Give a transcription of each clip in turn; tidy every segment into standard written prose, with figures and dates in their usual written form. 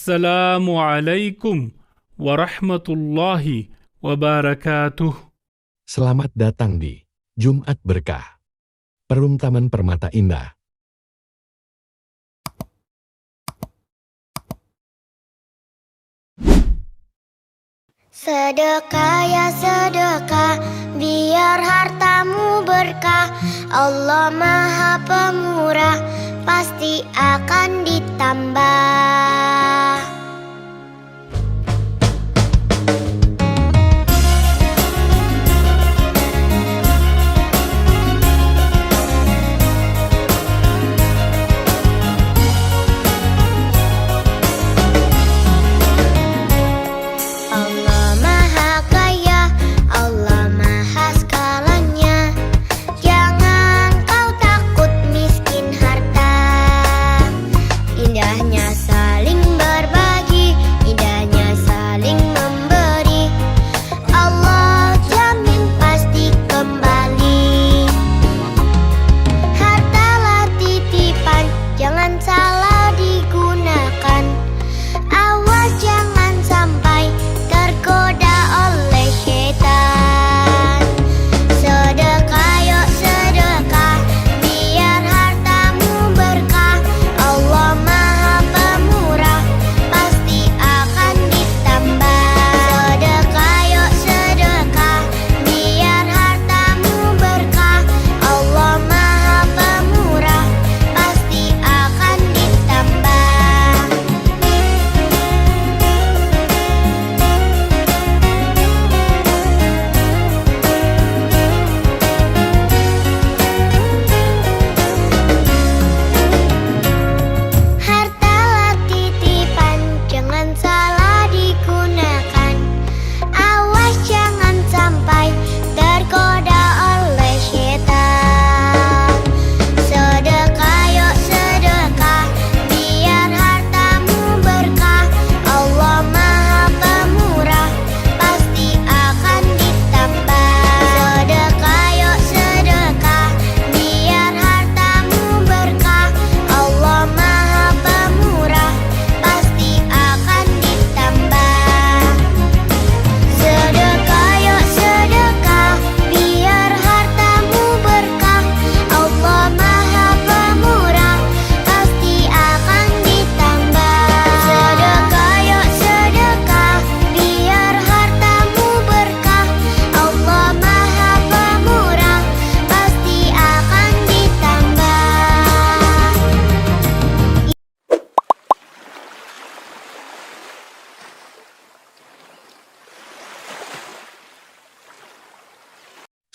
Assalamualaikum warahmatullahi wabarakatuh. Selamat datang di Jumat Berkah, Perum Taman Permata Indah. Sedekah ya sedekah, biar hartamu berkah. Allah Maha Pemurah, pasti akan ditambah.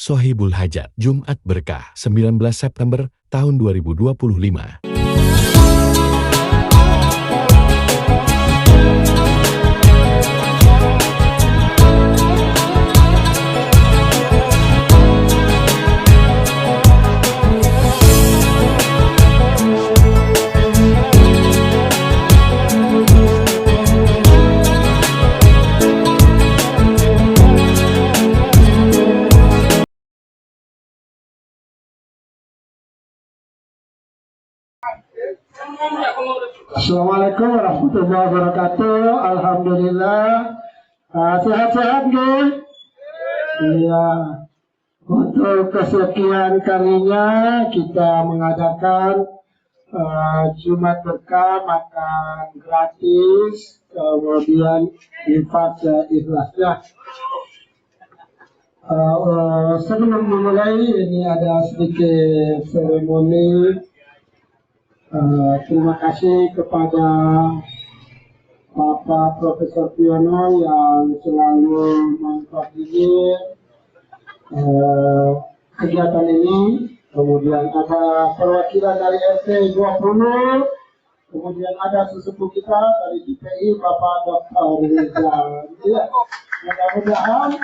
Sohibul Hajat, Jumat Berkah, 19 September tahun 2025. Assalamualaikum warahmatullahi wabarakatuh. Alhamdulillah. Sehat-sehat guys. Iya. Untuk kesekian kalinya kita mengadakan Jumat Berkah, makan gratis, kemudian infak ikhlasnya. Sebelum memulai ini ada sedikit seremoni. Terima kasih kepada Bapak Profesor Piono yang selalu mengkoordinir kegiatan ini. Kemudian ada perwakilan dari RT 20, kemudian ada sesepuh kita dari DPI Bapak Dr. Rizal. Ya, mudah-mudahan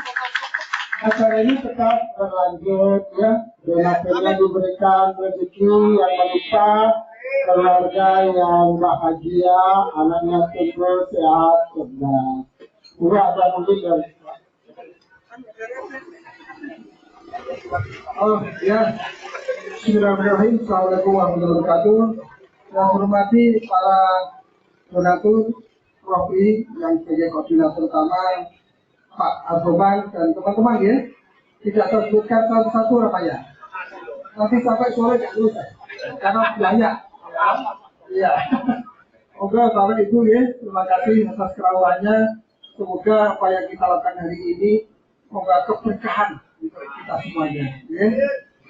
acara ini tetap berlanjut ya. Donaturnya diberikan rezeki yang melimpah, keluarga yang bahagia, anaknya tumbuh sehat, cerdas. Ada mungkin dari Bismillahirrahmanirrahim. Assalamualaikum warahmatullahi wabarakatuh. Yang hormati para donatur, Profi yang sebagai koordinator utama, Pak Argoman dan teman-teman ya. Tidak tersebutkan satu-satu Rupanya. Nanti sampai sore tidak selesai. Karena banyak. Iya. Oke, Bapak Ibu ya, terima kasih atas kerawaannya. Semoga apa yang kita lakukan hari ini semoga keberkahan untuk kita semuanya. Ya.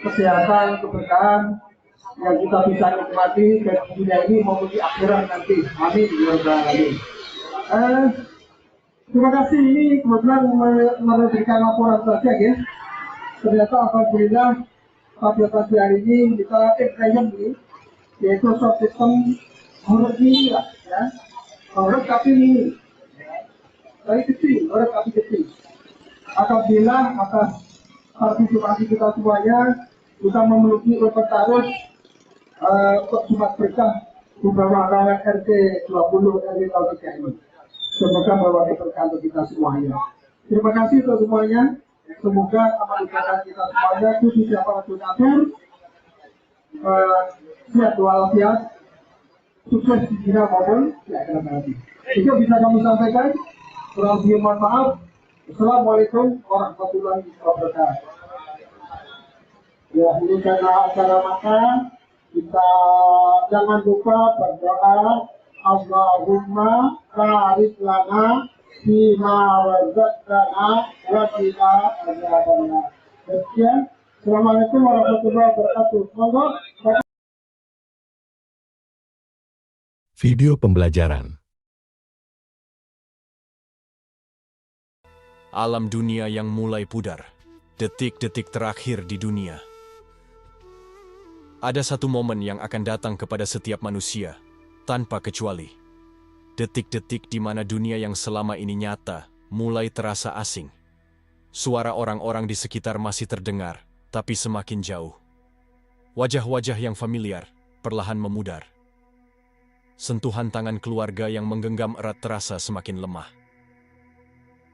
Kesehatan, keberkahan yang kita bisa nikmati dan dunia ini maupun di akhirat nanti. Amin. Ya Rabbal Alamin. Terima kasih, ini kebetulan memberikan laporan saja ya. Ternyata alhamdulillah pada pagi hari ini kita ekstrayen ini, yaitu soft system huruf mini lah ya. Huruf tapi mini. Dari kecil, huruf tapi kecil. Alhamdulillah atas partisipasi kita semuanya, kita memenuhi repertarus Jumat Berkah beberapa rakyat RT 20 RW 03 ini. Semoga membawa keberkahan untuk kita semuanya. Terima kasih untuk semuanya. Semoga amal ibadah kita semuanya khususnya para donatur sehat walafiat, sukses di dunia maupun di akhirat nanti. Itu bisa kami sampaikan. Kurang lebih mohon maaf. Assalamualaikum warahmatullahi wabarakatuh. Ya, ini karena acara makan, kita jangan lupa berdoa. Allahumma barik lana fima razaqtana wa qina adzabannar. Sekian, Assalamualaikum warahmatullahi wabarakatuh. Monggo. Video pembelajaran. Alam dunia yang mulai pudar. Detik-detik terakhir di dunia. Ada satu momen yang akan datang kepada setiap manusia, tanpa kecuali. Detik-detik di mana dunia yang selama ini nyata, mulai terasa asing. Suara orang-orang di sekitar masih terdengar, tapi semakin jauh. Wajah-wajah yang familiar, perlahan memudar. Sentuhan tangan keluarga yang menggenggam erat terasa semakin lemah.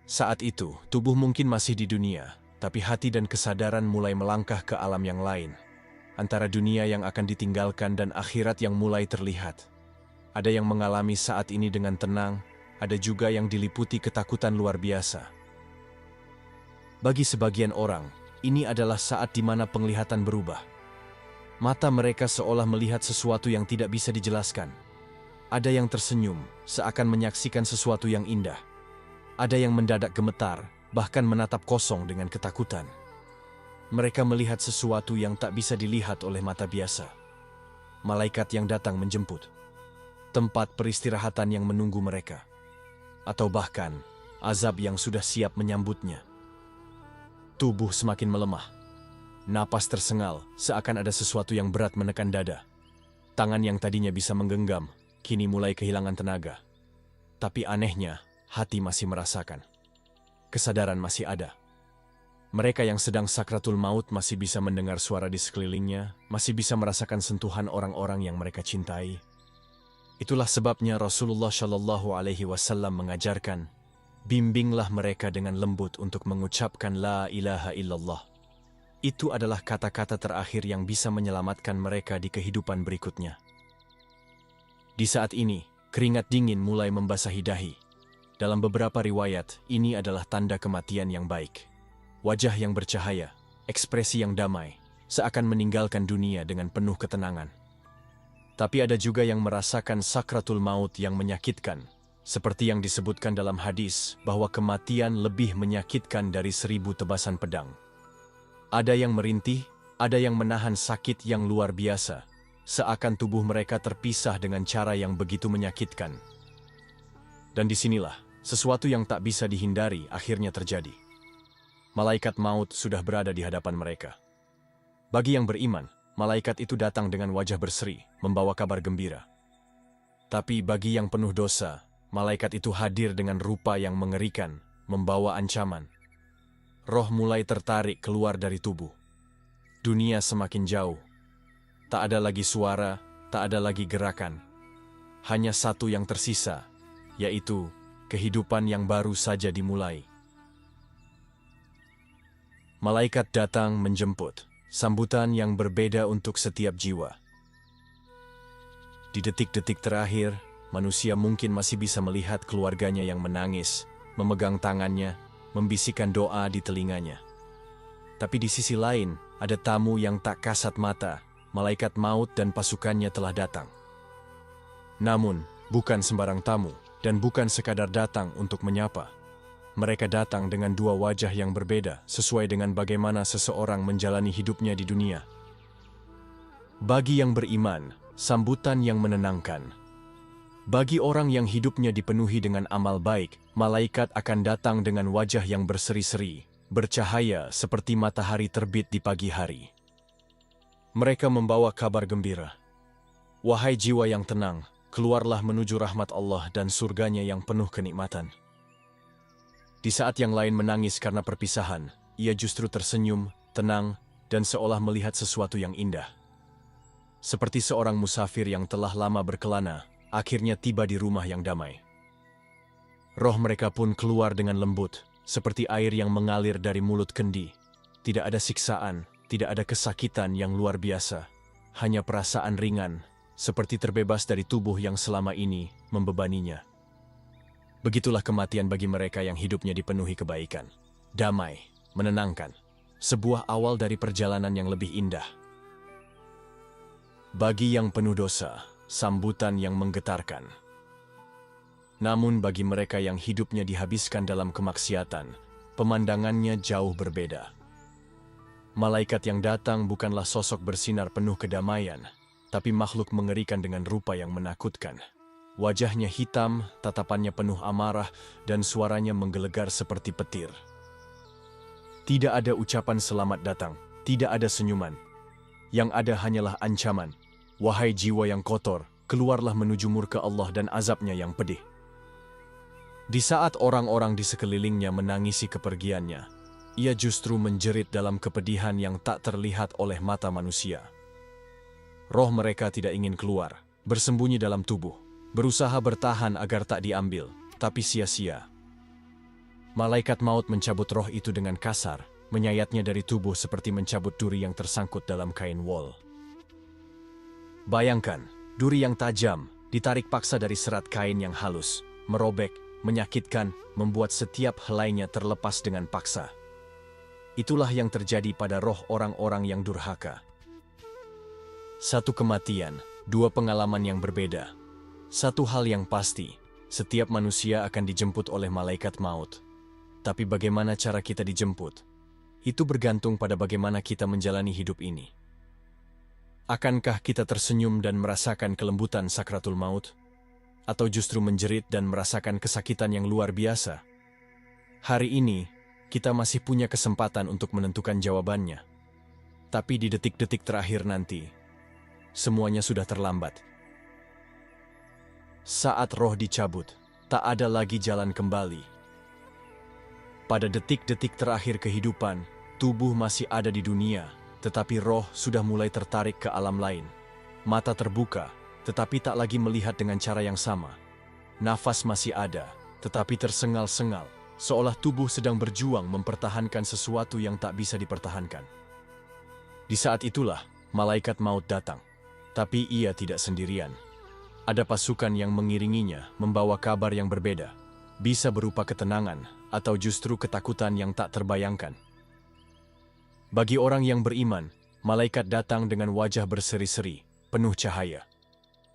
Saat itu, tubuh mungkin masih di dunia, tapi hati dan kesadaran mulai melangkah ke alam yang lain. Antara dunia yang akan ditinggalkan dan akhirat yang mulai terlihat. Ada yang mengalami saat ini dengan tenang, ada juga yang diliputi ketakutan luar biasa. Bagi sebagian orang, ini adalah saat di mana penglihatan berubah. Mata mereka seolah melihat sesuatu yang tidak bisa dijelaskan. Ada yang tersenyum, seakan menyaksikan sesuatu yang indah. Ada yang mendadak gemetar, bahkan menatap kosong dengan ketakutan. Mereka melihat sesuatu yang tak bisa dilihat oleh mata biasa. Malaikat yang datang menjemput. Tempat peristirahatan yang menunggu mereka. Atau bahkan, azab yang sudah siap menyambutnya. Tubuh semakin melemah. Napas tersengal, seakan ada sesuatu yang berat menekan dada. Tangan yang tadinya bisa menggenggam, kini mulai kehilangan tenaga. Tapi anehnya, hati masih merasakan. Kesadaran masih ada. Mereka yang sedang sakratul maut masih bisa mendengar suara di sekelilingnya, masih bisa merasakan sentuhan orang-orang yang mereka cintai. Itulah sebabnya Rasulullah Shallallahu Alaihi Wasallam mengajarkan, bimbinglah mereka dengan lembut untuk mengucapkan La ilaha illallah. Itu adalah kata-kata terakhir yang bisa menyelamatkan mereka di kehidupan berikutnya. Di saat ini, keringat dingin mulai membasahi dahi. Dalam beberapa riwayat, ini adalah tanda kematian yang baik. Wajah yang bercahaya, ekspresi yang damai, seakan meninggalkan dunia dengan penuh ketenangan. Tapi ada juga yang merasakan sakratul maut yang menyakitkan, seperti yang disebutkan dalam hadis bahwa kematian lebih menyakitkan dari 1000 tebasan pedang. Ada yang merintih, ada yang menahan sakit yang luar biasa, seakan tubuh mereka terpisah dengan cara yang begitu menyakitkan. Dan disinilah, sesuatu yang tak bisa dihindari akhirnya terjadi. Malaikat maut sudah berada di hadapan mereka. Bagi yang beriman, malaikat itu datang dengan wajah berseri, membawa kabar gembira. Tapi bagi yang penuh dosa, malaikat itu hadir dengan rupa yang mengerikan, membawa ancaman. Roh mulai tertarik keluar dari tubuh. Dunia semakin jauh. Tak ada lagi suara, tak ada lagi gerakan. Hanya satu yang tersisa, yaitu kehidupan yang baru saja dimulai. Malaikat datang menjemput, sambutan yang berbeda untuk setiap jiwa. Di detik-detik terakhir, manusia mungkin masih bisa melihat keluarganya yang menangis, memegang tangannya, membisikkan doa di telinganya. Tapi di sisi lain, ada tamu yang tak kasat mata, malaikat maut dan pasukannya telah datang. Namun, bukan sembarang tamu, dan bukan sekadar datang untuk menyapa. Mereka datang dengan dua wajah yang berbeda, sesuai dengan bagaimana seseorang menjalani hidupnya di dunia. Bagi yang beriman, sambutan yang menenangkan. Bagi orang yang hidupnya dipenuhi dengan amal baik, malaikat akan datang dengan wajah yang berseri-seri, bercahaya seperti matahari terbit di pagi hari. Mereka membawa kabar gembira. Wahai jiwa yang tenang, keluarlah menuju rahmat Allah dan surganya yang penuh kenikmatan. Di saat yang lain menangis karena perpisahan, ia justru tersenyum, tenang, dan seolah melihat sesuatu yang indah. Seperti seorang musafir yang telah lama berkelana, akhirnya tiba di rumah yang damai. Roh mereka pun keluar dengan lembut, seperti air yang mengalir dari mulut kendi. Tidak ada siksaan, tidak ada kesakitan yang luar biasa, hanya perasaan ringan, seperti terbebas dari tubuh yang selama ini membebaninya. Begitulah kematian bagi mereka yang hidupnya dipenuhi kebaikan, damai, menenangkan, sebuah awal dari perjalanan yang lebih indah. Bagi yang penuh dosa, sambutan yang menggetarkan. Namun bagi mereka yang hidupnya dihabiskan dalam kemaksiatan, pemandangannya jauh berbeda. Malaikat yang datang bukanlah sosok bersinar penuh kedamaian, tapi makhluk mengerikan dengan rupa yang menakutkan. Wajahnya hitam, tatapannya penuh amarah, dan suaranya menggelegar seperti petir. Tidak ada ucapan selamat datang, tidak ada senyuman. Yang ada hanyalah ancaman. Wahai jiwa yang kotor, keluarlah menuju murka Allah dan azabnya yang pedih. Di saat orang-orang di sekelilingnya menangisi kepergiannya, ia justru menjerit dalam kepedihan yang tak terlihat oleh mata manusia. Roh mereka tidak ingin keluar, bersembunyi dalam tubuh, berusaha bertahan agar tak diambil, tapi sia-sia. Malaikat maut mencabut roh itu dengan kasar, menyayatnya dari tubuh seperti mencabut duri yang tersangkut dalam kain wol. Bayangkan, duri yang tajam ditarik paksa dari serat kain yang halus, merobek, menyakitkan, membuat setiap helainya terlepas dengan paksa. Itulah yang terjadi pada roh orang-orang yang durhaka. Satu kematian, dua pengalaman yang berbeda. Satu hal yang pasti, setiap manusia akan dijemput oleh malaikat maut. Tapi bagaimana cara kita dijemput? Itu bergantung pada bagaimana kita menjalani hidup ini. Akankah kita tersenyum dan merasakan kelembutan sakratul maut? Atau justru menjerit dan merasakan kesakitan yang luar biasa? Hari ini, kita masih punya kesempatan untuk menentukan jawabannya. Tapi di detik-detik terakhir nanti, semuanya sudah terlambat. Saat roh dicabut, tak ada lagi jalan kembali. Pada detik-detik terakhir kehidupan, tubuh masih ada di dunia, tetapi roh sudah mulai tertarik ke alam lain. Mata terbuka, tetapi tak lagi melihat dengan cara yang sama. Nafas masih ada, tetapi tersengal-sengal, seolah tubuh sedang berjuang mempertahankan sesuatu yang tak bisa dipertahankan. Di saat itulah, malaikat maut datang. Tapi ia tidak sendirian. Ada pasukan yang mengiringinya, membawa kabar yang berbeda. Bisa berupa ketenangan, atau justru ketakutan yang tak terbayangkan. Bagi orang yang beriman, malaikat datang dengan wajah berseri-seri, penuh cahaya.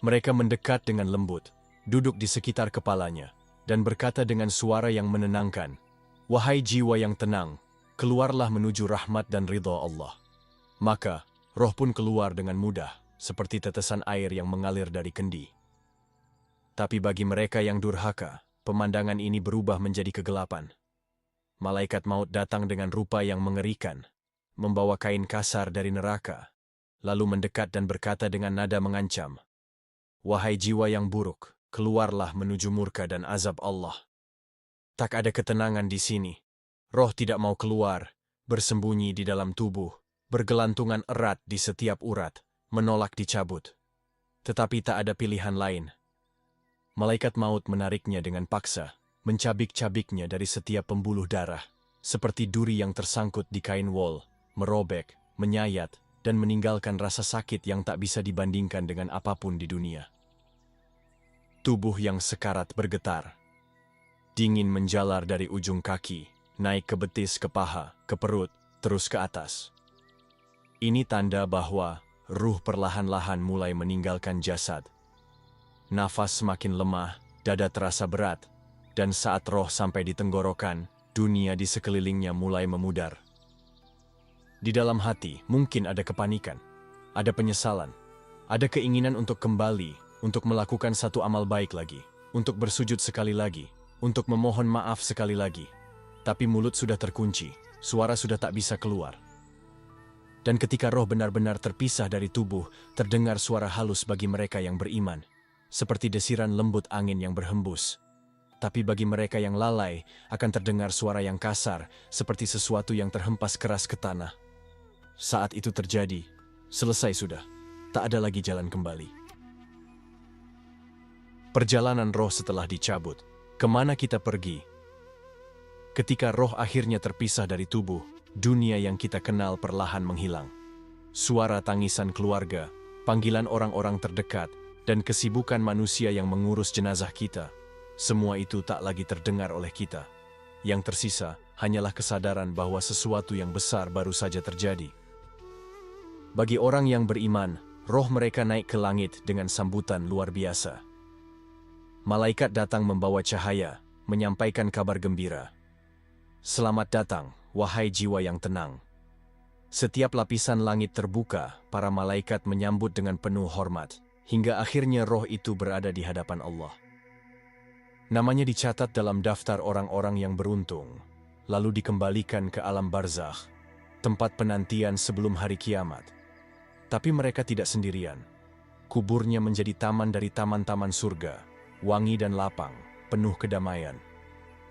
Mereka mendekat dengan lembut, duduk di sekitar kepalanya, dan berkata dengan suara yang menenangkan, "Wahai jiwa yang tenang, keluarlah menuju rahmat dan ridha Allah." Maka, roh pun keluar dengan mudah, seperti tetesan air yang mengalir dari kendi. Tapi bagi mereka yang durhaka, pemandangan ini berubah menjadi kegelapan. Malaikat maut datang dengan rupa yang mengerikan, membawa kain kasar dari neraka, lalu mendekat dan berkata dengan nada mengancam, "Wahai jiwa yang buruk, keluarlah menuju murka dan azab Allah." Tak ada ketenangan di sini. Roh tidak mau keluar, bersembunyi di dalam tubuh, bergelantungan erat di setiap urat, menolak dicabut. Tetapi tak ada pilihan lain. Malaikat maut menariknya dengan paksa, mencabik-cabiknya dari setiap pembuluh darah, seperti duri yang tersangkut di kain wol, merobek, menyayat, dan meninggalkan rasa sakit yang tak bisa dibandingkan dengan apapun di dunia. Tubuh yang sekarat bergetar. Dingin menjalar dari ujung kaki, naik ke betis, ke paha, ke perut, terus ke atas. Ini tanda bahwa ruh perlahan-lahan mulai meninggalkan jasad. Nafas semakin lemah, dada terasa berat, dan saat roh sampai di tenggorokan, dunia di sekelilingnya mulai memudar. Di dalam hati mungkin ada kepanikan, ada penyesalan, ada keinginan untuk kembali, untuk melakukan satu amal baik lagi, untuk bersujud sekali lagi, untuk memohon maaf sekali lagi. Tapi mulut sudah terkunci, suara sudah tak bisa keluar. Dan ketika roh benar-benar terpisah dari tubuh, terdengar suara halus bagi mereka yang beriman, seperti desiran lembut angin yang berhembus. Tapi bagi mereka yang lalai, akan terdengar suara yang kasar, seperti sesuatu yang terhempas keras ke tanah. Saat itu terjadi, selesai sudah, tak ada lagi jalan kembali. Perjalanan roh setelah dicabut, kemana kita pergi? Ketika roh akhirnya terpisah dari tubuh, dunia yang kita kenal perlahan menghilang. Suara tangisan keluarga, panggilan orang-orang terdekat, dan kesibukan manusia yang mengurus jenazah kita, semua itu tak lagi terdengar oleh kita. Yang tersisa hanyalah kesadaran bahwa sesuatu yang besar baru saja terjadi. Bagi orang yang beriman, roh mereka naik ke langit dengan sambutan luar biasa. Malaikat datang membawa cahaya, menyampaikan kabar gembira. Selamat datang, wahai jiwa yang tenang. Setiap lapisan langit terbuka, para malaikat menyambut dengan penuh hormat, hingga akhirnya roh itu berada di hadapan Allah. Namanya dicatat dalam daftar orang-orang yang beruntung, lalu dikembalikan ke alam barzakh, tempat penantian sebelum hari kiamat. Tapi mereka tidak sendirian. Kuburnya menjadi taman dari taman-taman surga, wangi dan lapang, penuh kedamaian.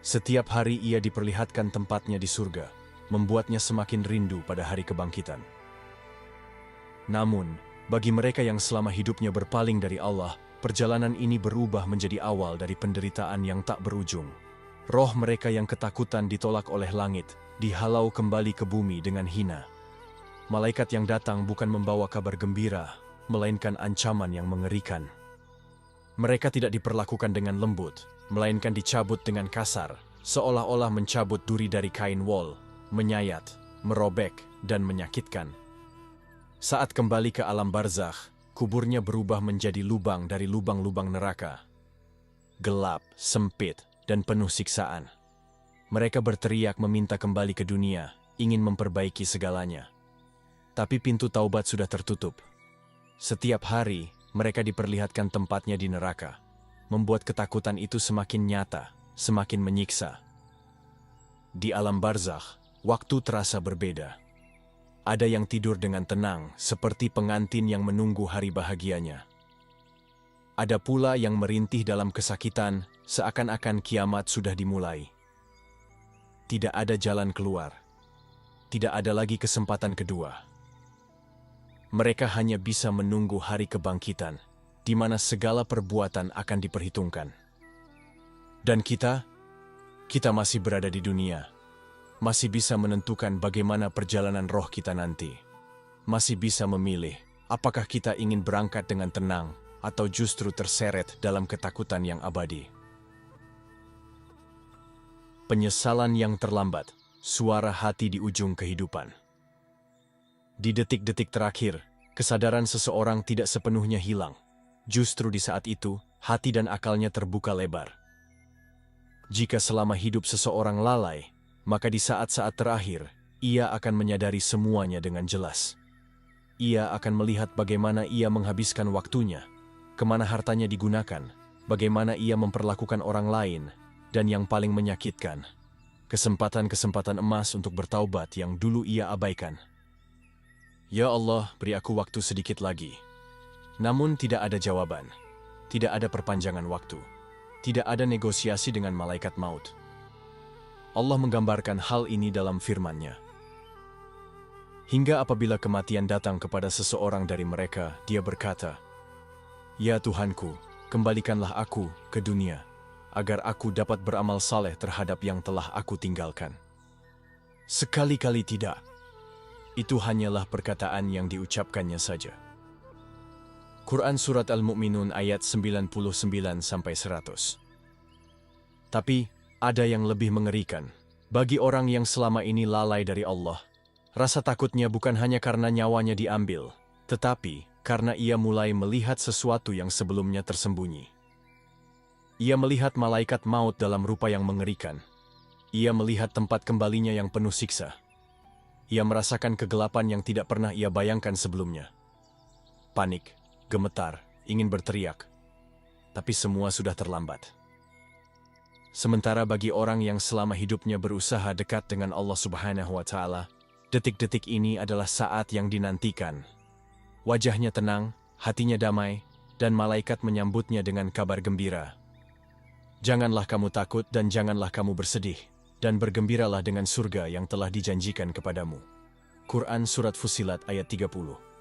Setiap hari ia diperlihatkan tempatnya di surga, membuatnya semakin rindu pada hari kebangkitan. Namun, bagi mereka yang selama hidupnya berpaling dari Allah, perjalanan ini berubah menjadi awal dari penderitaan yang tak berujung. Roh mereka yang ketakutan ditolak oleh langit, dihalau kembali ke bumi dengan hina. Malaikat yang datang bukan membawa kabar gembira, melainkan ancaman yang mengerikan. Mereka tidak diperlakukan dengan lembut, melainkan dicabut dengan kasar, seolah-olah mencabut duri dari kain wol, menyayat, merobek, dan menyakitkan. Saat kembali ke alam barzakh, kuburnya berubah menjadi lubang dari lubang-lubang neraka. Gelap, sempit, dan penuh siksaan. Mereka berteriak meminta kembali ke dunia, ingin memperbaiki segalanya. Tapi pintu taubat sudah tertutup. Setiap hari, mereka diperlihatkan tempatnya di neraka, membuat ketakutan itu semakin nyata, semakin menyiksa. Di alam barzakh, waktu terasa berbeda. Ada yang tidur dengan tenang, seperti pengantin yang menunggu hari bahagianya. Ada pula yang merintih dalam kesakitan, seakan-akan kiamat sudah dimulai. Tidak ada jalan keluar. Tidak ada lagi kesempatan kedua. Mereka hanya bisa menunggu hari kebangkitan, di mana segala perbuatan akan diperhitungkan. Dan kita masih berada di dunia, masih bisa menentukan bagaimana perjalanan roh kita nanti. Masih bisa memilih, apakah kita ingin berangkat dengan tenang, atau justru terseret dalam ketakutan yang abadi. Penyesalan yang terlambat, suara hati di ujung kehidupan. Di detik-detik terakhir, kesadaran seseorang tidak sepenuhnya hilang. Justru di saat itu, hati dan akalnya terbuka lebar. Jika selama hidup seseorang lalai, maka di saat-saat terakhir, ia akan menyadari semuanya dengan jelas. Ia akan melihat bagaimana ia menghabiskan waktunya, kemana hartanya digunakan, bagaimana ia memperlakukan orang lain, dan yang paling menyakitkan, kesempatan-kesempatan emas untuk bertaubat yang dulu ia abaikan. Ya Allah, beri aku waktu sedikit lagi. Namun tidak ada jawaban, tidak ada perpanjangan waktu, tidak ada negosiasi dengan malaikat maut. Allah menggambarkan hal ini dalam firman-Nya. Hingga apabila kematian datang kepada seseorang dari mereka, dia berkata, "Ya Tuhanku, kembalikanlah aku ke dunia, agar aku dapat beramal saleh terhadap yang telah aku tinggalkan." Sekali-kali tidak. Itu hanyalah perkataan yang diucapkannya saja. Quran Surat Al-Mu'minun ayat 99-100. Tapi, ada yang lebih mengerikan. Bagi orang yang selama ini lalai dari Allah, rasa takutnya bukan hanya karena nyawanya diambil, tetapi karena ia mulai melihat sesuatu yang sebelumnya tersembunyi. Ia melihat malaikat maut dalam rupa yang mengerikan. Ia melihat tempat kembalinya yang penuh siksa. Ia merasakan kegelapan yang tidak pernah ia bayangkan sebelumnya. Panik, gemetar, ingin berteriak. Tapi semua sudah terlambat. Sementara bagi orang yang selama hidupnya berusaha dekat dengan Allah Subhanahu wa Ta'ala, detik-detik ini adalah saat yang dinantikan. Wajahnya tenang, hatinya damai, dan malaikat menyambutnya dengan kabar gembira. Janganlah kamu takut dan janganlah kamu bersedih, dan bergembiralah dengan surga yang telah dijanjikan kepadamu. Quran Surat Fussilat ayat 30.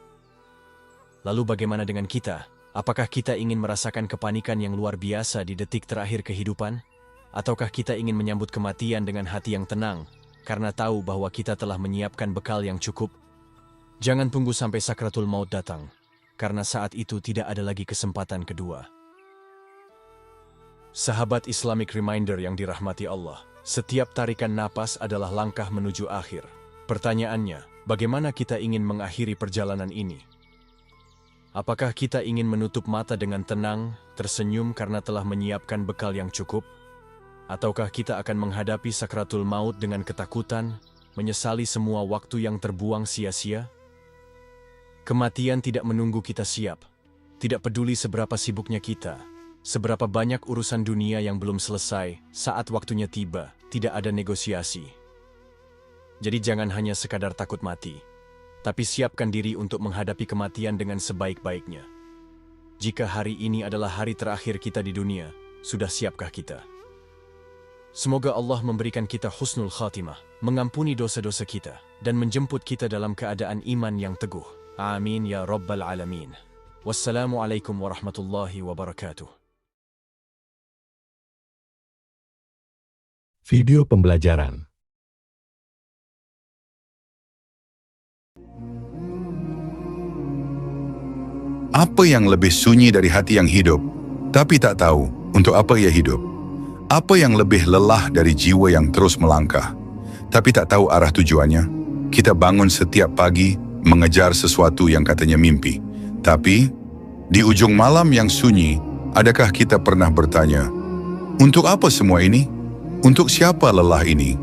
Lalu bagaimana dengan kita? Apakah kita ingin merasakan kepanikan yang luar biasa di detik terakhir kehidupan? Ataukah kita ingin menyambut kematian dengan hati yang tenang, karena tahu bahwa kita telah menyiapkan bekal yang cukup? Jangan tunggu sampai sakratul maut datang, karena saat itu tidak ada lagi kesempatan kedua. Sahabat Islamic Reminder yang dirahmati Allah, setiap tarikan napas adalah langkah menuju akhir. Pertanyaannya, bagaimana kita ingin mengakhiri perjalanan ini? Apakah kita ingin menutup mata dengan tenang, tersenyum karena telah menyiapkan bekal yang cukup? Ataukah kita akan menghadapi sakratul maut dengan ketakutan, menyesali semua waktu yang terbuang sia-sia? Kematian tidak menunggu kita siap. Tidak peduli seberapa sibuknya kita, seberapa banyak urusan dunia yang belum selesai, saat waktunya tiba, tidak ada negosiasi. Jadi jangan hanya sekadar takut mati, tapi siapkan diri untuk menghadapi kematian dengan sebaik-baiknya. Jika hari ini adalah hari terakhir kita di dunia, sudah siapkah kita? Semoga Allah memberikan kita husnul khatimah, mengampuni dosa-dosa kita, dan menjemput kita dalam keadaan iman yang teguh. Amin ya Rabbal Alamin. Wassalamualaikum warahmatullahi wabarakatuh. Video pembelajaran. Apa yang lebih sunyi dari hati yang hidup, tapi tak tahu untuk apa ia hidup? Apa yang lebih lelah dari jiwa yang terus melangkah, tapi tak tahu arah tujuannya? Kita bangun setiap pagi, mengejar sesuatu yang katanya mimpi. Tapi, di ujung malam yang sunyi, adakah kita pernah bertanya, untuk apa semua ini? Untuk siapa lelah ini?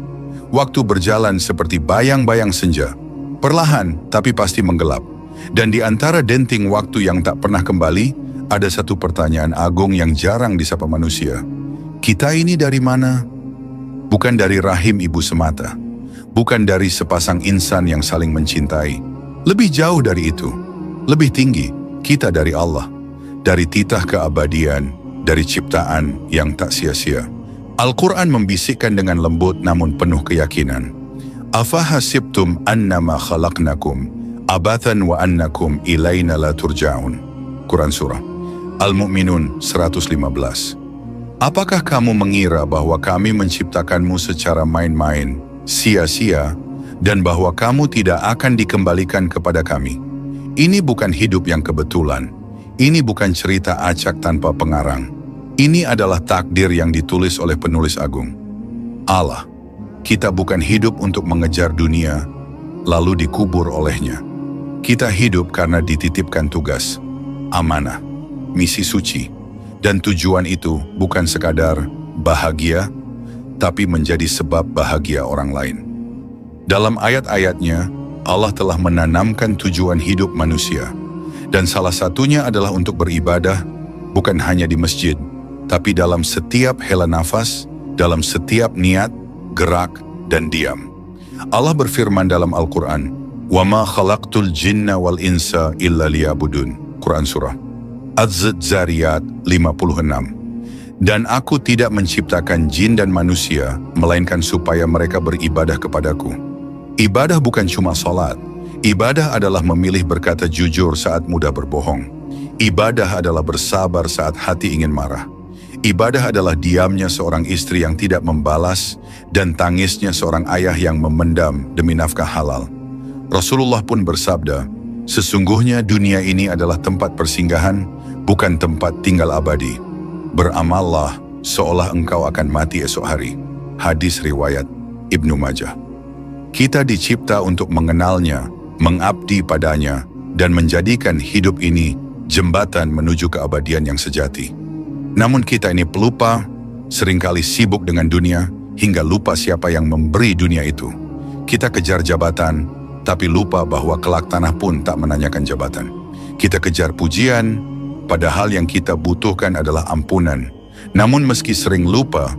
Waktu berjalan seperti bayang-bayang senja, perlahan tapi pasti menggelap. Dan di antara denting waktu yang tak pernah kembali, ada satu pertanyaan agung yang jarang disapa manusia. Kita ini dari mana? Bukan dari rahim ibu semata. Bukan dari sepasang insan yang saling mencintai. Lebih jauh dari itu. Lebih tinggi, kita dari Allah. Dari titah keabadian, dari ciptaan yang tak sia-sia. Al-Quran membisikkan dengan lembut namun penuh keyakinan. Afahasibtum annama khalaqnakum abathan wa annakum ilaina la turja'un. Quran Surah Al-Mu'minun 115. Apakah kamu mengira bahwa kami menciptakanmu secara main-main, sia-sia, dan bahwa kamu tidak akan dikembalikan kepada kami? Ini bukan hidup yang kebetulan. Ini bukan cerita acak tanpa pengarang. Ini adalah takdir yang ditulis oleh penulis agung. Allah, kita bukan hidup untuk mengejar dunia, lalu dikubur olehnya. Kita hidup karena dititipkan tugas, amanah, misi suci, dan tujuan itu bukan sekadar bahagia, tapi menjadi sebab bahagia orang lain. Dalam ayat-ayatnya, Allah telah menanamkan tujuan hidup manusia, dan salah satunya adalah untuk beribadah, bukan hanya di masjid, tapi dalam setiap hela nafas, dalam setiap niat, gerak, dan diam. Allah berfirman dalam Al-Quran, وَمَا خَلَقْتُ الْجِنَّ وَالْإِنسَ إِلَّا لِيَعْبُدُونَ. Quran Surah Az-Zariyat 56. Dan aku tidak menciptakan jin dan manusia, melainkan supaya mereka beribadah kepadaku. Ibadah bukan cuma salat. Ibadah adalah memilih berkata jujur saat mudah berbohong. Ibadah adalah bersabar saat hati ingin marah. Ibadah adalah diamnya seorang istri yang tidak membalas dan tangisnya seorang ayah yang memendam demi nafkah halal. Rasulullah pun bersabda, Sesungguhnya dunia ini adalah tempat persinggahan, bukan tempat tinggal abadi. Beramallah seolah engkau akan mati esok hari. Hadis riwayat Ibnu Majah. Kita dicipta untuk mengenalnya, mengabdi padanya, dan menjadikan hidup ini jembatan menuju keabadian yang sejati. Namun kita ini pelupa, seringkali sibuk dengan dunia, hingga lupa siapa yang memberi dunia itu. Kita kejar jabatan, tapi lupa bahwa kelak tanah pun tak menanyakan jabatan. Kita kejar pujian, padahal yang kita butuhkan adalah ampunan. Namun meski sering lupa,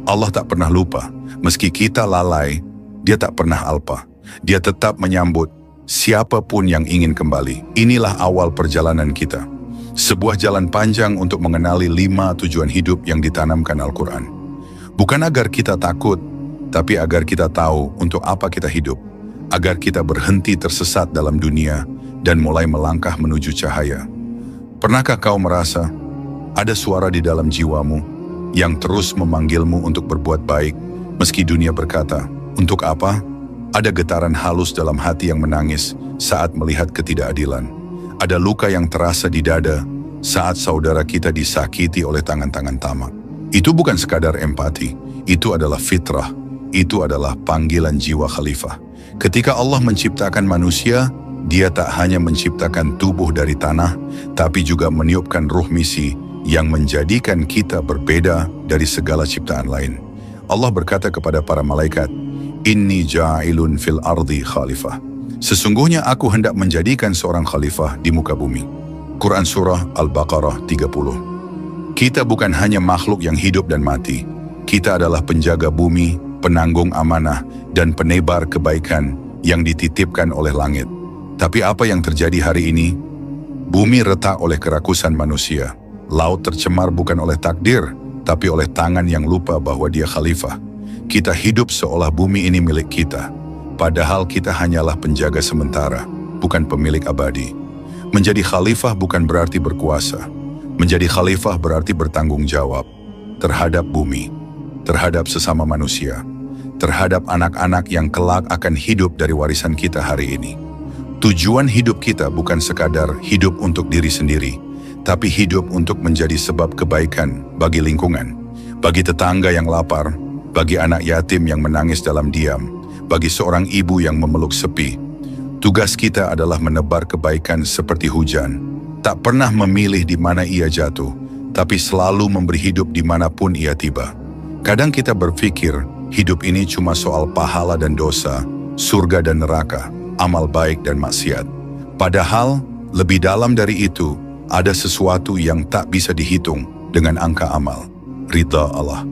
Allah tak pernah lupa. Meski kita lalai, Dia tak pernah alpa. Dia tetap menyambut siapapun yang ingin kembali. Inilah awal perjalanan kita. Sebuah jalan panjang untuk mengenali 5 tujuan hidup yang ditanamkan Al-Quran. Bukan agar kita takut, tapi agar kita tahu untuk apa kita hidup. Agar kita berhenti tersesat dalam dunia dan mulai melangkah menuju cahaya. Pernahkah kau merasa ada suara di dalam jiwamu yang terus memanggilmu untuk berbuat baik, meski dunia berkata, untuk apa? Ada getaran halus dalam hati yang menangis saat melihat ketidakadilan. Ada luka yang terasa di dada saat saudara kita disakiti oleh tangan-tangan tamak. Itu bukan sekadar empati, itu adalah fitrah, itu adalah panggilan jiwa khalifah. Ketika Allah menciptakan manusia, Dia tak hanya menciptakan tubuh dari tanah, tapi juga meniupkan ruh misi yang menjadikan kita berbeda dari segala ciptaan lain. Allah berkata kepada para malaikat, Inni ja'ilun fil ardi khalifah. Sesungguhnya aku hendak menjadikan seorang khalifah di muka bumi. Quran Surah Al-Baqarah 30. Kita bukan hanya makhluk yang hidup dan mati. Kita adalah penjaga bumi, penanggung amanah, dan penebar kebaikan yang dititipkan oleh langit. Tapi apa yang terjadi hari ini? Bumi retak oleh kerakusan manusia. Laut tercemar bukan oleh takdir, tapi oleh tangan yang lupa bahwa Dia khalifah. Kita hidup seolah bumi ini milik kita, padahal kita hanyalah penjaga sementara, bukan pemilik abadi. Menjadi khalifah bukan berarti berkuasa. Menjadi khalifah berarti bertanggung jawab terhadap bumi, terhadap sesama manusia, terhadap anak-anak yang kelak akan hidup dari warisan kita hari ini. Tujuan hidup kita bukan sekadar hidup untuk diri sendiri, tapi hidup untuk menjadi sebab kebaikan bagi lingkungan, bagi tetangga yang lapar, bagi anak yatim yang menangis dalam diam, bagi seorang ibu yang memeluk sepi. Tugas kita adalah menebar kebaikan seperti hujan, tak pernah memilih di mana ia jatuh, tapi selalu memberi hidup dimanapun ia tiba. Kadang kita berpikir, hidup ini cuma soal pahala dan dosa, surga dan neraka, amal baik dan maksiat. Padahal, lebih dalam dari itu, ada sesuatu yang tak bisa dihitung dengan angka amal, ridha Allah.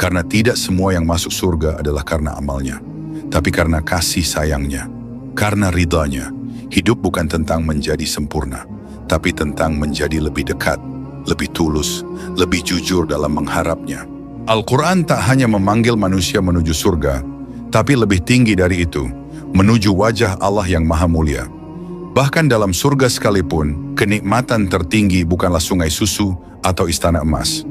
Karena tidak semua yang masuk surga adalah karena amalnya, tapi karena kasih sayangnya, karena ridhanya. Hidup bukan tentang menjadi sempurna, tapi tentang menjadi lebih dekat, lebih tulus, lebih jujur dalam mengharapnya. Al-Quran tak hanya memanggil manusia menuju surga, tapi lebih tinggi dari itu, menuju wajah Allah yang maha mulia. Bahkan dalam surga sekalipun, kenikmatan tertinggi bukanlah sungai susu atau istana emas.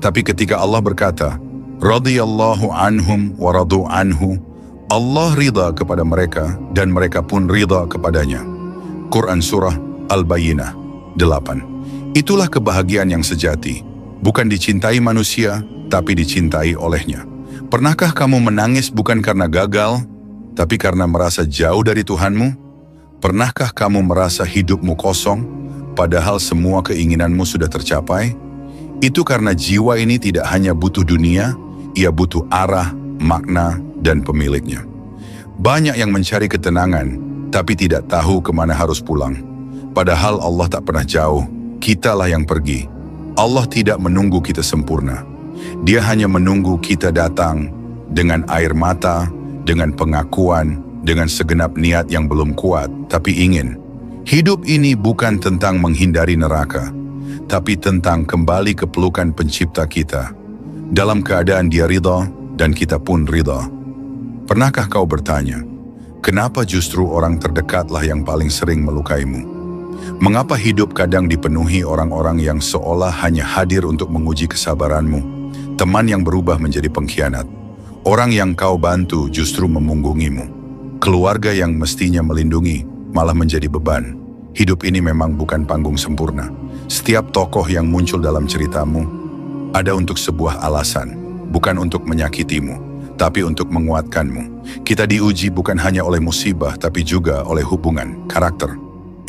Tapi ketika Allah berkata, radhiyallahu anhum wa radu anhu, Allah ridha kepada mereka dan mereka pun ridha kepadanya. Quran Surah Al-Bayyinah 8. Itulah kebahagiaan yang sejati, bukan dicintai manusia, tapi dicintai olehnya. Pernahkah kamu menangis bukan karena gagal, tapi karena merasa jauh dari Tuhanmu? Pernahkah kamu merasa hidupmu kosong, padahal semua keinginanmu sudah tercapai? Itu karena jiwa ini tidak hanya butuh dunia, ia butuh arah, makna, dan pemiliknya. Banyak yang mencari ketenangan, tapi tidak tahu kemana harus pulang. Padahal Allah tak pernah jauh, kitalah yang pergi. Allah tidak menunggu kita sempurna. Dia hanya menunggu kita datang dengan air mata, dengan pengakuan, dengan segenap niat yang belum kuat, tapi ingin. Hidup ini bukan tentang menghindari neraka, tapi tentang kembali ke pelukan pencipta kita. Dalam keadaan Dia ridha, dan kita pun ridha. Pernahkah kau bertanya, kenapa justru orang terdekatlah yang paling sering melukaimu? Mengapa hidup kadang dipenuhi orang-orang yang seolah hanya hadir untuk menguji kesabaranmu? Teman yang berubah menjadi pengkhianat. Orang yang kau bantu justru memunggungimu. Keluarga yang mestinya melindungi malah menjadi beban. hidup ini memang bukan panggung sempurna. Setiap tokoh yang muncul dalam ceritamu ada untuk sebuah alasan, bukan untuk menyakitimu, tapi untuk menguatkanmu. Kita diuji bukan hanya oleh musibah, tapi juga oleh hubungan, karakter,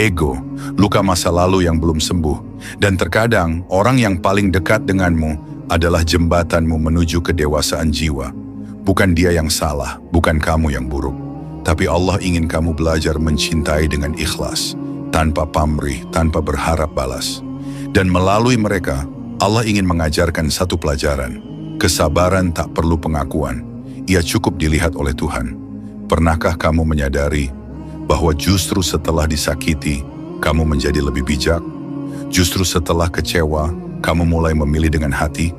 ego, luka masa lalu yang belum sembuh. Dan terkadang orang yang paling dekat denganmu adalah jembatanmu menuju kedewasaan jiwa. Bukan dia yang salah, bukan kamu yang buruk. Tapi Allah ingin kamu belajar mencintai dengan ikhlas, tanpa pamrih, tanpa berharap balas. Dan melalui mereka, Allah ingin mengajarkan satu pelajaran. Kesabaran tak perlu pengakuan, ia cukup dilihat oleh Tuhan. Pernahkah kamu menyadari bahwa justru setelah disakiti, kamu menjadi lebih bijak? Justru setelah kecewa, kamu mulai memilih dengan hati?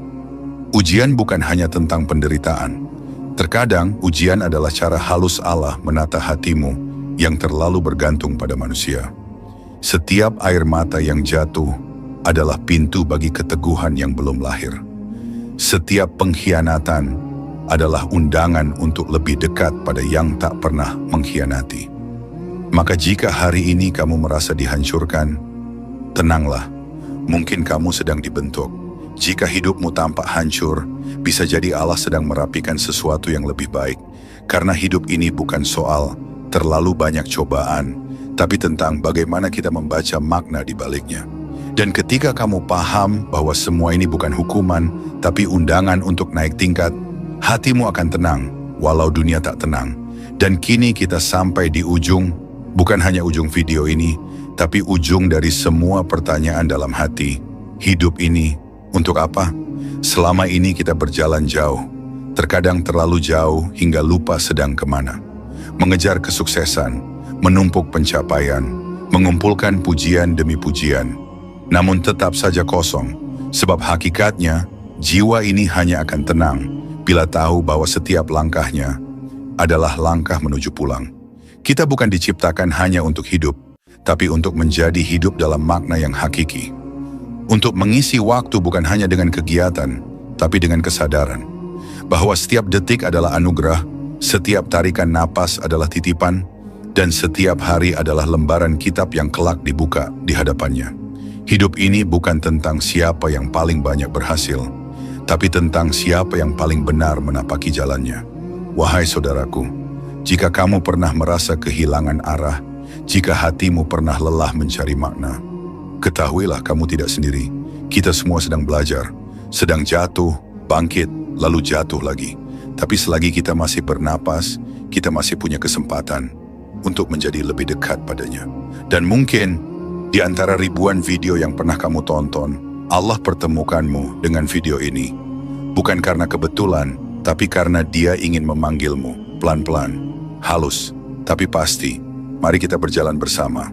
Ujian bukan hanya tentang penderitaan. Terkadang, ujian adalah cara halus Allah menata hatimu yang terlalu bergantung pada manusia. Setiap air mata yang jatuh adalah pintu bagi keteguhan yang belum lahir. Setiap pengkhianatan adalah undangan untuk lebih dekat pada yang tak pernah mengkhianati. Maka jika hari ini kamu merasa dihancurkan, tenanglah, mungkin kamu sedang dibentuk. Jika hidupmu tampak hancur, bisa jadi Allah sedang merapikan sesuatu yang lebih baik. Karena hidup ini bukan soal terlalu banyak cobaan, tapi tentang bagaimana kita membaca makna di baliknya. Dan ketika kamu paham bahwa semua ini bukan hukuman, tapi undangan untuk naik tingkat, hatimu akan tenang, walau dunia tak tenang. Dan kini kita sampai di ujung, bukan hanya ujung video ini, tapi ujung dari semua pertanyaan dalam hati. Hidup ini untuk apa? Selama ini kita berjalan jauh, terkadang terlalu jauh hingga lupa sedang kemana. Mengejar kesuksesan, menumpuk pencapaian, mengumpulkan pujian demi pujian, namun tetap saja kosong, sebab hakikatnya jiwa ini hanya akan tenang bila tahu bahwa setiap langkahnya adalah langkah menuju pulang. Kita bukan diciptakan hanya untuk hidup, tapi untuk menjadi hidup dalam makna yang hakiki. Untuk mengisi waktu bukan hanya dengan kegiatan, tapi dengan kesadaran bahwa setiap detik adalah anugerah, setiap tarikan napas adalah titipan, dan setiap hari adalah lembaran kitab yang kelak dibuka di hadapannya. Hidup ini bukan tentang siapa yang paling banyak berhasil, tapi tentang siapa yang paling benar menapaki jalannya. Wahai saudaraku, jika kamu pernah merasa kehilangan arah, jika hatimu pernah lelah mencari makna, ketahuilah kamu tidak sendiri. Kita semua sedang belajar, sedang jatuh, bangkit, lalu jatuh lagi. Tapi selagi kita masih bernapas, kita masih punya kesempatan untuk menjadi lebih dekat padanya. Dan mungkin di antara ribuan video yang pernah kamu tonton, Allah pertemukanmu dengan video ini. Bukan karena kebetulan, tapi karena Dia ingin memanggilmu pelan-pelan, halus, tapi pasti. Mari kita berjalan bersama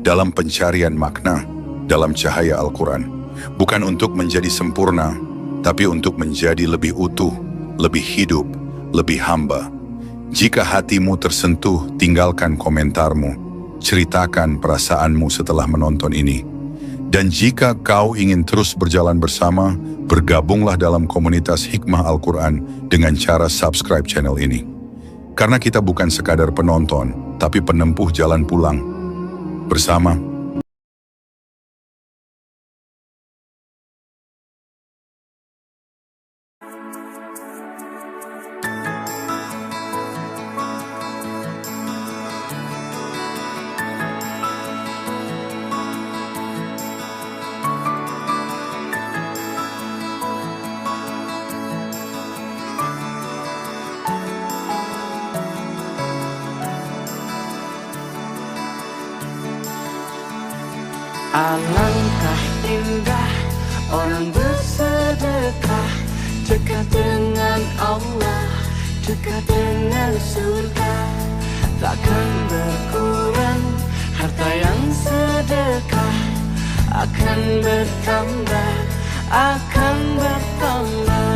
dalam pencarian makna, dalam cahaya Al-Quran, bukan untuk menjadi sempurna, tapi untuk menjadi lebih utuh, lebih hidup, lebih hamba. Jika hatimu tersentuh, tinggalkan komentarmu, ceritakan perasaanmu setelah menonton ini. Dan jika kau ingin terus berjalan bersama, bergabunglah dalam komunitas Hikmah Al-Quran dengan cara subscribe channel ini. Karena kita bukan sekadar penonton, tapi penempuh jalan pulang bersama. Alangkah indah orang bersedekah, dekat dengan Allah, dekat dengan surga. Takkan berkurang harta yang sedekah, akan bertambah, akan bertambah.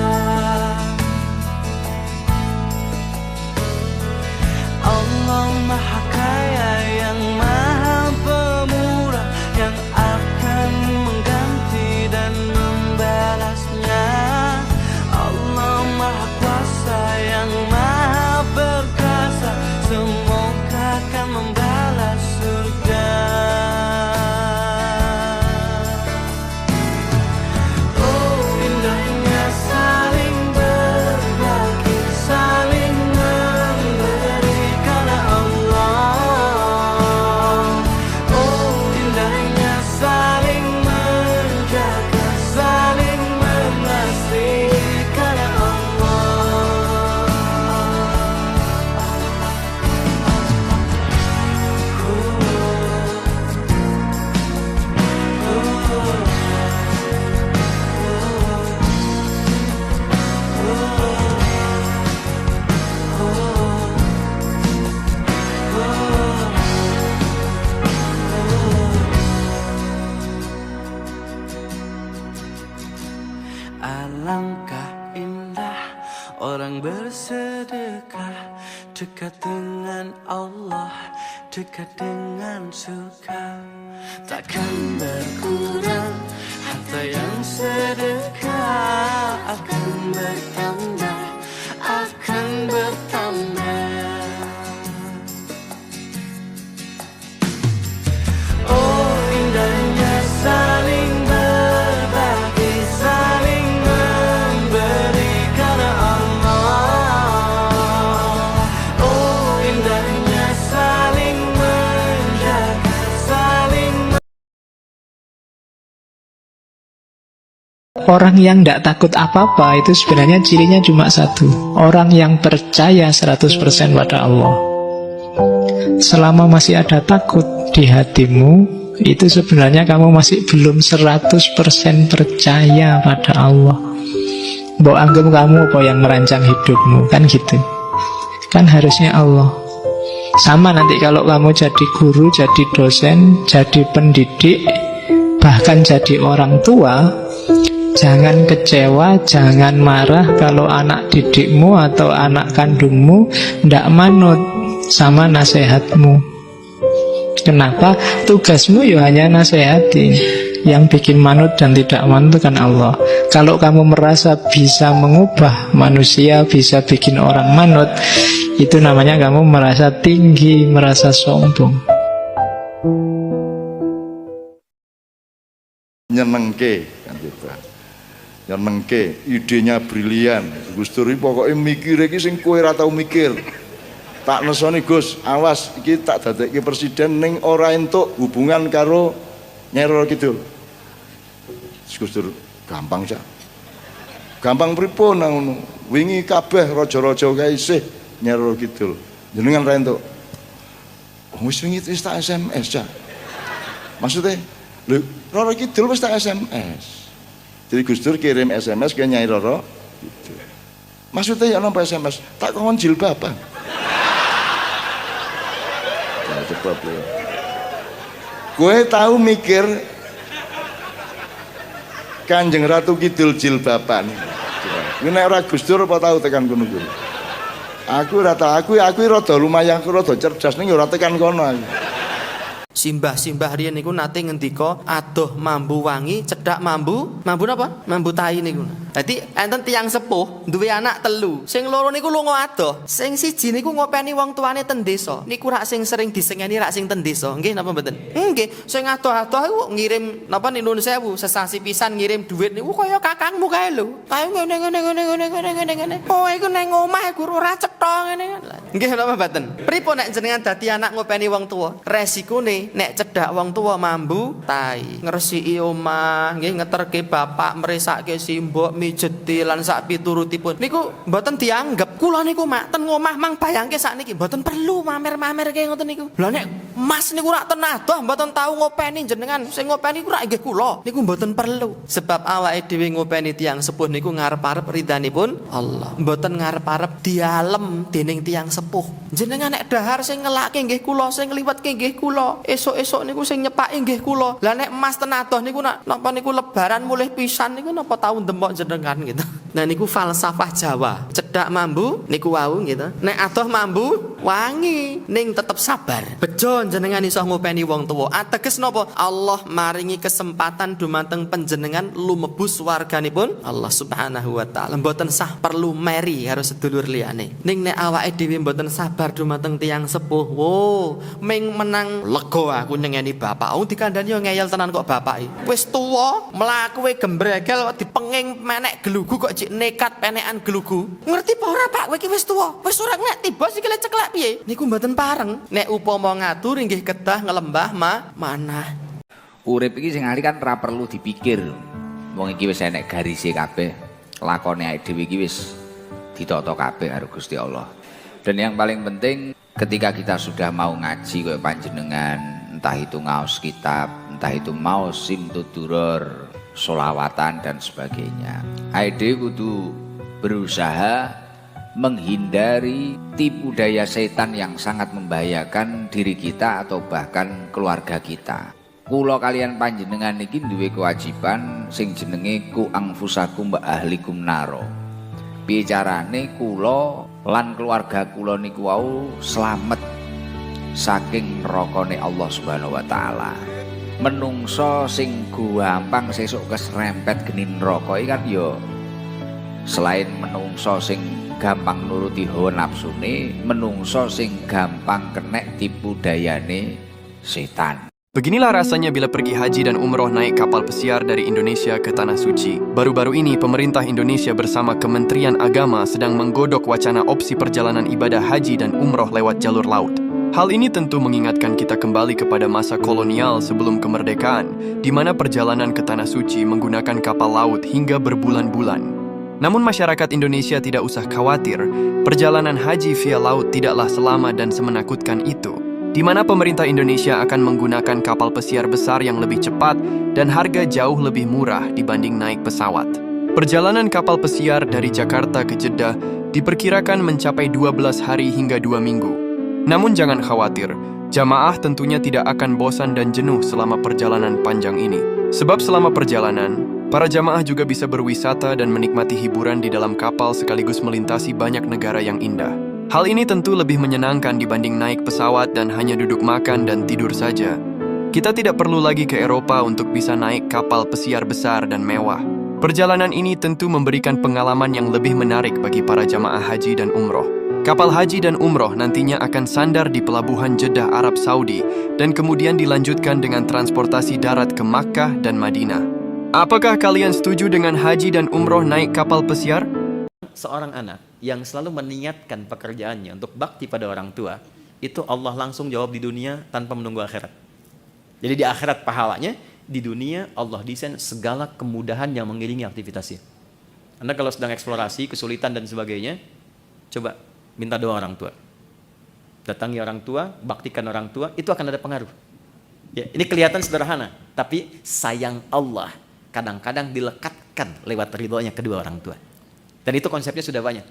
Allah Maha Kaya yang Maha Pemurah, yang akan mengganti dan membalasnya. Allah Maha Kuasa yang Maha Perkasa, semoga akan membalas surga. Alangkah indah orang bersedekah, dekat dengan Allah, dekat dengan surga. Takkan berkurang harta yang sedekah, akan bertambah, akan bertambah. Oh indahnya saling berbagi, saling memberi karena Allah. Oh indahnya saling menjaga, saling. Orang yang tidak takut apa-apa itu sebenarnya cirinya cuma satu. Orang yang percaya 100% pada Allah. Selama masih ada takut di hatimu, itu sebenarnya kamu masih belum 100% percaya pada Allah. Mbok anggap kamu apa yang merancang hidupmu, kan gitu. Kan harusnya Allah. Sama nanti kalau kamu jadi guru, jadi dosen, jadi pendidik, bahkan jadi orang tua, jangan kecewa, jangan marah kalau anak didikmu atau anak kandungmu tidak manut sama nasihatmu. Kenapa? Tugasmu ya hanya nasihati. Yang bikin manut dan tidak manut kan Allah. Kalau kamu merasa bisa mengubah manusia, bisa bikin orang manut, itu namanya kamu merasa tinggi, merasa sombong. Nyenengke kan gitu. Nyenengke, idenya brilian. Gus Dur pokoknya mikir iki sing kowe ora tau mikir. Tak nesoni Gus, awas iki tak dadekke presiden ning ora entuk hubungan karo Nyai Roro Kidul. Gus Dur gampang cak. Gampang pripun nang ngono. Wingi kabeh raja-raja kae isih Nyai Roro Kidul. Jenengan ra entuk. Wis wingi wis tak SMS cak. Maksudnya, lho Roro Kidul wis tak SMS. Jadi Gus Dur kirim SMS ke Nyai Roro gitu. Maksudnya ya nampak SMS tak kawan jilbaban. Nah, coba beliau. Gue tahu mikir Kanjeng Ratu Kidul jilbaban. Gue nek ora Gus Dur apa tahu tekan kono kuwi. Aku ora tahu, aku rada lumayan, aku rada cerdas ning ora tekan kono aku. Simbah-simbah riyen niku nate ngendika adoh mambu wangi cedak mambu napa? Mambu tai niku. Dadi enten tiyang sepuh duwe anak telu. Sing loro niku lunga adoh. Sing siji niku ngopeni wong tuane ten desa. Niku rak sing sering disengeni rak sing ten desa. Nggih napa mboten? Nggih. Sing adoh-adoh iku ngirim napa nuwun sewu sesasi pisan ngirim dhuwit niku kaya kakangmu kae lho. Kae ngene. Oh iku nang omah guru ora cetha ngene. Nggih napa mboten? Pripun nek jenengan dadi anak ngopeni wong tuwa? Resikone nek cedak wong tuwa mambu tai, ngresiki omah, nggih ngeterke bapak, mresake simbok, mijeti lan sak piturutipun. Niku mboten dianggep. Kula niku mak ten ngomah mang bayangke sakniki mboten perlu mamer-mamer kaya ngoten niku. Lah nek Mas niku rak ten adoh mboten tau ngopeni jenengan. Sing ngopeni ku rak nggih kula. Niku mboten perlu. Sebab awake dhewe ngopeni tiyang sepuh niku ngarep-arep ridhanipun Allah. Mboten ngarep-arep dialem dening tiyang sepuh. Jenengan nek dahar sing ngelake nggih kula, sing ngliwetke nggih kula. Esuk-esuk niku sing nyepaki nggih kula. Lah nek Mas ten adoh niku napa niku lebaran mulih pisan niku napa tau ndemok jenengan gitu. Nah niku falsafah Jawa. Cedak mambu niku wau gitu. Nek adoh mambu wangi ning tetep sabar. Bejo jenengan iso ngopeni wong tuwa. Ateges napa? Allah maringi kesempatan dumateng panjenengan lumebu swarganipun Allah Subhanahu wa taala. Mboten sah perlu meri karo sedulur liyane. Ning nek awake dhewe mboten sabar dumateng tiyang sepuh. Wo, ming menang lega aku nyengeni bapak. Wong dikandani yo ngeyel tenan kok bapake. Wis tuwa, mlakuwe gembregel kok dipenging menek gelugu kok jek nekat penekan gelugu. Ngerti apa ora Pak? Kowe iki wis tuwa. Wis ora nek tiba sikile ceklek piye? Niku mboten pareng. Nek upama ngatur inggih kedah ngelembah manah. Urip iki sing ali kan ora perlu dipikir. Wong iki wis enek garise kabeh. Lakone awake dhewe iki wis ditata kabeh karo Gusti Allah. Dan yang paling penting ketika kita sudah mau ngaji kayak panjenengan, entah itu ngaos kitab, entah itu mau simtuduror, solawatan dan sebagainya. Aide kudu berusaha menghindari tipu daya setan yang sangat membahayakan diri kita atau bahkan keluarga kita. Kula kalian panjenengan iki duwe kewajiban sing jenenge ku anfusakum wa ahlikum naro. Piye carane kula lan keluarga kula niku wau slamet saking nerakane Allah Subhanahu wa taala. Menungso sing gampang sesuk keserempet geni neraka iki kan ya selain menungso sing gampang nuruti hawa nafsune, menungso sing gampang kenek tipu dayane setan. Beginilah rasanya bila pergi haji dan umroh naik kapal pesiar dari Indonesia ke Tanah Suci. Baru-baru ini, pemerintah Indonesia bersama Kementerian Agama sedang menggodok wacana opsi perjalanan ibadah haji dan umroh lewat jalur laut. Hal ini tentu mengingatkan kita kembali kepada masa kolonial sebelum kemerdekaan, di mana perjalanan ke Tanah Suci menggunakan kapal laut hingga berbulan-bulan. Namun masyarakat Indonesia tidak usah khawatir, perjalanan haji via laut tidaklah selama dan semenakutkan itu, di mana pemerintah Indonesia akan menggunakan kapal pesiar besar yang lebih cepat dan harga jauh lebih murah dibanding naik pesawat. Perjalanan kapal pesiar dari Jakarta ke Jeddah diperkirakan mencapai 12 hari hingga 2 minggu. Namun jangan khawatir, jamaah tentunya tidak akan bosan dan jenuh selama perjalanan panjang ini. Sebab selama perjalanan, para jamaah juga bisa berwisata dan menikmati hiburan di dalam kapal sekaligus melintasi banyak negara yang indah. Hal ini tentu lebih menyenangkan dibanding naik pesawat dan hanya duduk makan dan tidur saja. Kita tidak perlu lagi ke Eropa untuk bisa naik kapal pesiar besar dan mewah. Perjalanan ini tentu memberikan pengalaman yang lebih menarik bagi para jamaah haji dan umroh. Kapal haji dan umroh nantinya akan sandar di pelabuhan Jeddah, Arab Saudi, dan kemudian dilanjutkan dengan transportasi darat ke Makkah dan Madinah. Apakah kalian setuju dengan haji dan umroh naik kapal pesiar? Seorang anak yang selalu meniatkan pekerjaannya untuk bakti pada orang tua, itu Allah langsung jawab di dunia tanpa menunggu akhirat. Jadi di akhirat pahalanya, di dunia Allah desain segala kemudahan yang mengiringi aktivitasnya. Anda kalau sedang eksplorasi, kesulitan dan sebagainya, coba minta doa orang tua. Datangi orang tua, baktikan orang tua, itu akan ada pengaruh. Ya, ini kelihatan sederhana, tapi sayang Allah kadang-kadang dilekatkan lewat ridhonya kedua orang tua. Dan itu konsepnya sudah banyak.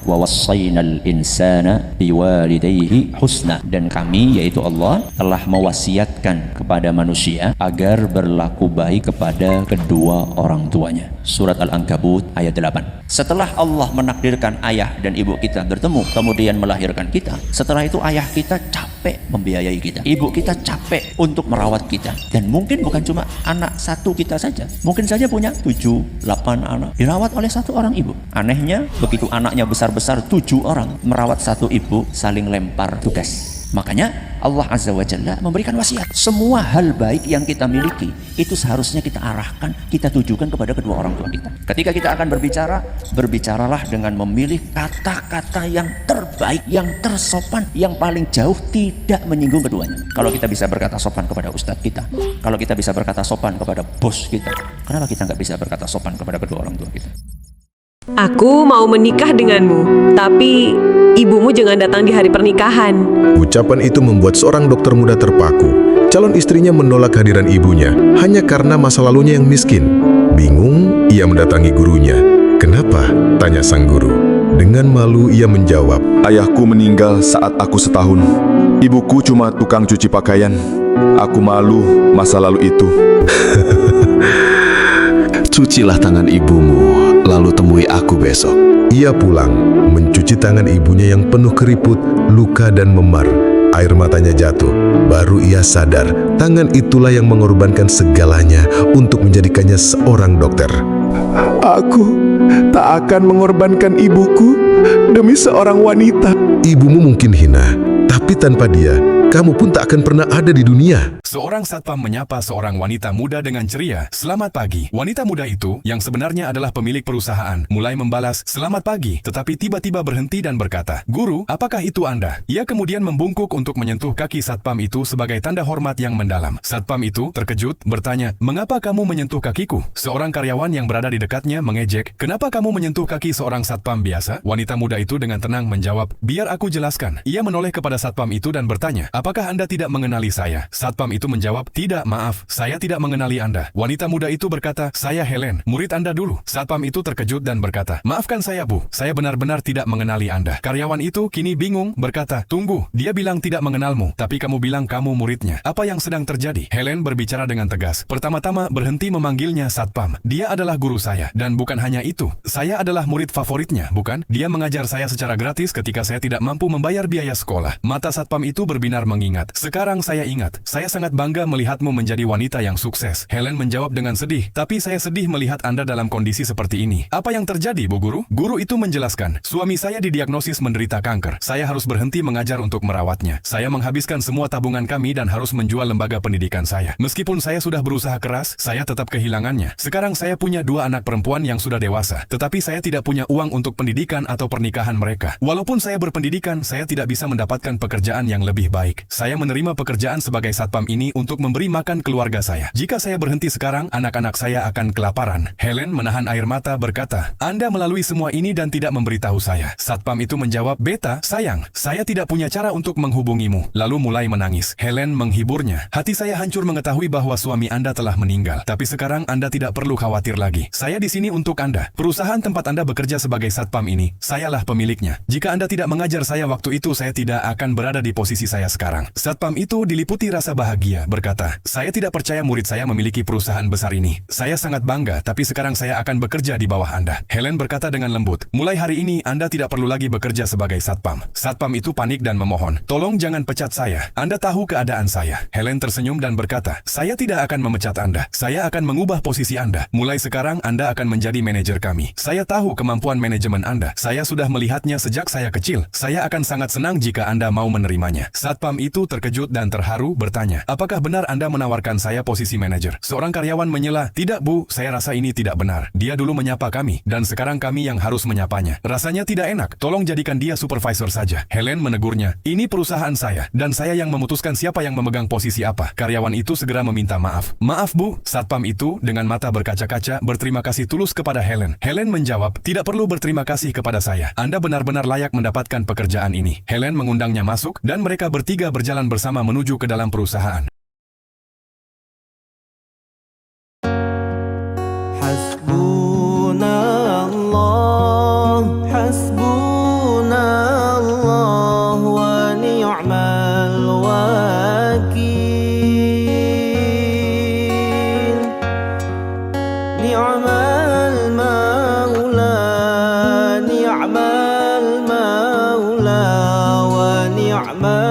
Wa wassaynal insana biwalidayhi husna, dan kami yaitu Allah telah mewasiatkan kepada manusia agar berlaku baik kepada kedua orang tuanya. Surat Al-Ankabut ayat 8. Setelah Allah menakdirkan ayah dan ibu kita bertemu kemudian melahirkan kita, setelah itu ayah kita capek membiayai kita, ibu kita capek untuk merawat kita, dan mungkin bukan cuma anak satu kita saja, mungkin saja punya 7-8 anak dirawat oleh satu orang ibu. Anehnya begitu anaknya besar-besar 7 orang, merawat satu ibu saling lempar tugas. Makanya Allah Azza wa Jalla memberikan wasiat, semua hal baik yang kita miliki itu seharusnya kita arahkan, kita tujukan kepada kedua orang tua kita. Ketika kita akan berbicara, berbicaralah dengan memilih kata-kata yang terbaik, yang tersopan, yang paling jauh tidak menyinggung keduanya. Kalau kita bisa berkata sopan kepada ustadz kita, kalau kita bisa berkata sopan kepada bos kita, kenapa kita nggak bisa berkata sopan kepada kedua orang tua kita? Aku mau menikah denganmu, tapi ibumu jangan datang di hari pernikahan. Ucapan itu membuat seorang dokter muda terpaku. Calon istrinya menolak kehadiran ibunya hanya karena masa lalunya yang miskin. Bingung, ia mendatangi gurunya. "Kenapa?" tanya sang guru. Dengan malu ia menjawab, "Ayahku meninggal saat aku setahun. Ibuku cuma tukang cuci pakaian. Aku malu masa lalu itu." "Cucilah tangan ibumu, lalu temui aku besok." Ia pulang, mencuci tangan ibunya yang penuh keriput, luka dan memar. Air matanya jatuh. Baru ia sadar, tangan itulah yang mengorbankan segalanya untuk menjadikannya seorang dokter. "Aku tak akan mengorbankan ibuku demi seorang wanita." Ibumu mungkin hina, tapi tanpa dia, kamu pun tak akan pernah ada di dunia. Seorang satpam menyapa seorang wanita muda dengan ceria, "Selamat pagi." Wanita muda itu, yang sebenarnya adalah pemilik perusahaan, mulai membalas, "Selamat pagi," tetapi tiba-tiba berhenti dan berkata, "Guru, apakah itu Anda?" Ia kemudian membungkuk untuk menyentuh kaki satpam itu sebagai tanda hormat yang mendalam. Satpam itu terkejut, bertanya, "Mengapa kamu menyentuh kakiku?" Seorang karyawan yang berada di dekatnya mengejek, "Kenapa kamu menyentuh kaki seorang satpam biasa?" Wanita muda itu dengan tenang menjawab, "Biar aku jelaskan." Ia menoleh kepada satpam itu dan bertanya, "Apakah Anda tidak mengenali saya?" Satpam itu itu menjawab, "Tidak, maaf, saya tidak mengenali Anda." Wanita muda itu berkata, "Saya Helen, murid Anda dulu." Satpam itu terkejut dan berkata, "Maafkan saya, Bu, saya benar-benar tidak mengenali Anda." Karyawan itu kini bingung, berkata, "Tunggu, dia bilang tidak mengenalmu, tapi kamu bilang kamu muridnya. Apa yang sedang terjadi?" Helen berbicara dengan tegas. "Pertama-tama berhenti memanggilnya Satpam. Dia adalah guru saya, dan bukan hanya itu, saya adalah murid favoritnya, bukan? Dia mengajar saya secara gratis ketika saya tidak mampu membayar biaya sekolah." Mata Satpam itu berbinar mengingat. "Sekarang saya ingat, saya sangat bangga melihatmu menjadi wanita yang sukses." Helen menjawab dengan sedih, "Tapi saya sedih melihat Anda dalam kondisi seperti ini." "Apa yang terjadi, Bu Guru?" Guru itu menjelaskan, "Suami saya didiagnosis menderita kanker. Saya harus berhenti mengajar untuk merawatnya. Saya menghabiskan semua tabungan kami dan harus menjual lembaga pendidikan saya. Meskipun saya sudah berusaha keras, saya tetap kehilangannya. Sekarang saya punya 2 anak perempuan yang sudah dewasa, tetapi saya tidak punya uang untuk pendidikan atau pernikahan mereka. Walaupun saya berpendidikan, saya tidak bisa mendapatkan pekerjaan yang lebih baik. Saya menerima pekerjaan sebagai satpam ini untuk memberi makan keluarga saya. Jika saya berhenti sekarang, anak-anak saya akan kelaparan." Helen menahan air mata berkata, "Anda melalui semua ini dan tidak memberitahu saya." Satpam itu menjawab, "Beta, sayang, saya tidak punya cara untuk menghubungimu." Lalu mulai menangis. Helen menghiburnya, "Hati saya hancur mengetahui bahwa suami Anda telah meninggal. Tapi sekarang Anda tidak perlu khawatir lagi. Saya di sini untuk Anda. Perusahaan tempat Anda bekerja sebagai satpam ini, sayalah pemiliknya. Jika Anda tidak mengajar saya waktu itu, saya tidak akan berada di posisi saya sekarang." Satpam itu diliputi rasa bahagia, berkata, "Saya tidak percaya murid saya memiliki perusahaan besar ini. Saya sangat bangga, tapi sekarang saya akan bekerja di bawah Anda." Helen berkata dengan lembut, "Mulai hari ini Anda tidak perlu lagi bekerja sebagai satpam." Satpam itu panik dan memohon, "Tolong jangan pecat saya. Anda tahu keadaan saya." Helen tersenyum dan berkata, "Saya tidak akan memecat Anda. Saya akan mengubah posisi Anda. Mulai sekarang Anda akan menjadi manajer kami. Saya tahu kemampuan manajemen Anda. Saya sudah melihatnya sejak saya kecil. Saya akan sangat senang jika Anda mau menerimanya." Satpam itu terkejut dan terharu bertanya, "Apakah benar Anda menawarkan saya posisi manajer?" Seorang karyawan menyela, "Tidak, Bu, saya rasa ini tidak benar. Dia dulu menyapa kami, dan sekarang kami yang harus menyapanya. Rasanya tidak enak. Tolong jadikan dia supervisor saja." Helen menegurnya, "Ini perusahaan saya, dan saya yang memutuskan siapa yang memegang posisi apa." Karyawan itu segera meminta maaf. "Maaf, Bu." Satpam itu dengan mata berkaca-kaca berterima kasih tulus kepada Helen. Helen menjawab, "Tidak perlu berterima kasih kepada saya. Anda benar-benar layak mendapatkan pekerjaan ini." Helen mengundangnya masuk, dan mereka bertiga berjalan bersama menuju ke dalam perusahaan. Hasbunallah, hasbunallah wa ni'mal wakil. Ni'mal maula, ni'mal maula wa ni'mal